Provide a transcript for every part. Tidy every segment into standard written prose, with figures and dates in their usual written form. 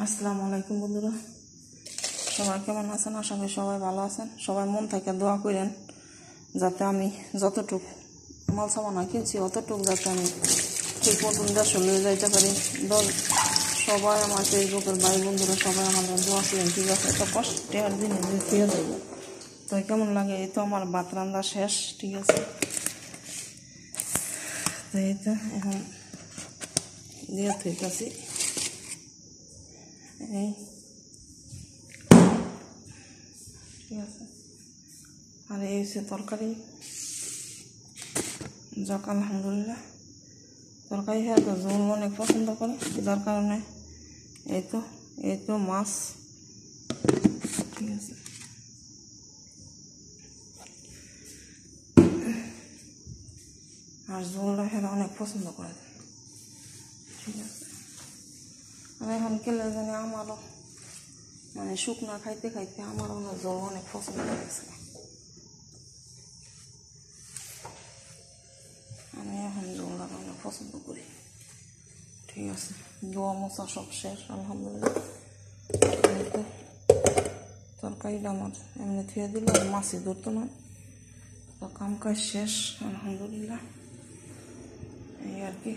আসসালামু আলাইকুম বন্ধুরা, সবাই কেমন আছেন? আশা করি সবাই ভালো আছেন। সবাই মন থেকে দোয়া করেন যাতে আমি যতটুকু মাল সামান কিনছি অতটুকু যাতে আমি ঠিক মতন দেশে নিয়ে যাইতে পারি। সবাই আমার ফেসবুকের ভাই বন্ধুরা সবাই আমাদের দোয়া করেন, ঠিক আছে? এত কষ্টের দিনে যে ফিরে যাইব তো কেমন লাগে। এই তো আমার ভাত রান্না শেষ, ঠিক আছে? তো এই তো এখন দিয়ে থইতেছি এই, ঠিক আছে। আর এই হচ্ছে তরকারি, যাক আলহামদুলিল্লাহ। তরকারি খেয়ে তো ঝোল অনেক পছন্দ করে, যার কারণে এই তো মাছ, ঠিক আছে। আর ঝোলটা খেলে অনেক পছন্দ করে, ঠিক আছে। আর এখন কেলে জানি আমারও মানে শুকনা খাইতে খাইতে আমারও ঝোল অনেক পছন্দ করেছে। আমি এখন ঝোলটা অনেক পছন্দ করি, ঠিক আছে। দোয়া মোছা সব শেষ আলহামদুলিল্লাহ। তরকারিটা আমার এমনি থুয়ে দিল, মাছই ধরতো না, তো কাম কাজ শেষ আলহামদুলিল্লাহ। এই আর কি।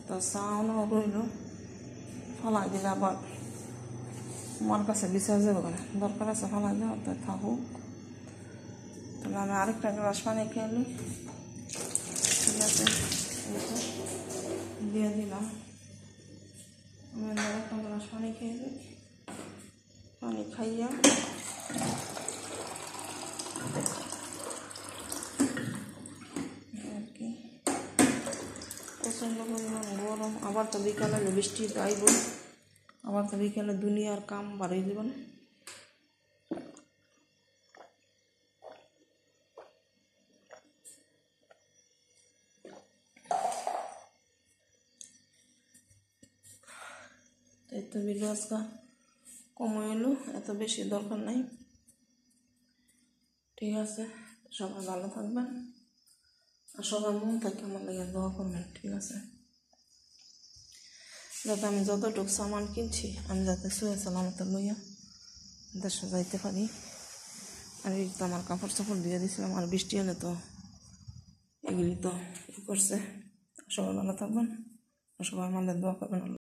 তো চাউনও রইল, ফালাই দিলে আবার আমার কাছে বিচার যাবে না, দরকার আছে ফালাই দেওয়া, তো থাকুক। তাহলে আমি আরেকটা গ্লাস পানি খেয়ে নিই, ঠিক আছে। দিয়ে দিলাম, আমি আরেকটা গ্লাস পানি খেয়ে নিই। পানি খাইয়া আর কি। প্রচণ্ড পরিমাণ গরম, আবার তো বিকালে বৃষ্টি আইব, আবার তো বিকালে দুনিয়ার কাম বাড়িয়ে দেবেন। এই তো ভিডিও আজকে কমে এলো, এত বেশি দরকার নাই, ঠিক আছে। সবাই ভালো থাকবেন আর সবাই মন থেকে আমার লাগে দোয়া করবেন, ঠিক আছে। যাতে আমি যতটুকু সামান কিনছি আমি যাতে সুয়ে সালামতে লইয়া দেশে যাইতে পারি। আর এই তো আমার কাপড় চাপড় দিয়ে দিয়েছিলাম, আর বৃষ্টি এলে তো এগুলি তো করছে। সবাই ভালো থাকবেন আর সবাই আমাদের দোয়া করবেন।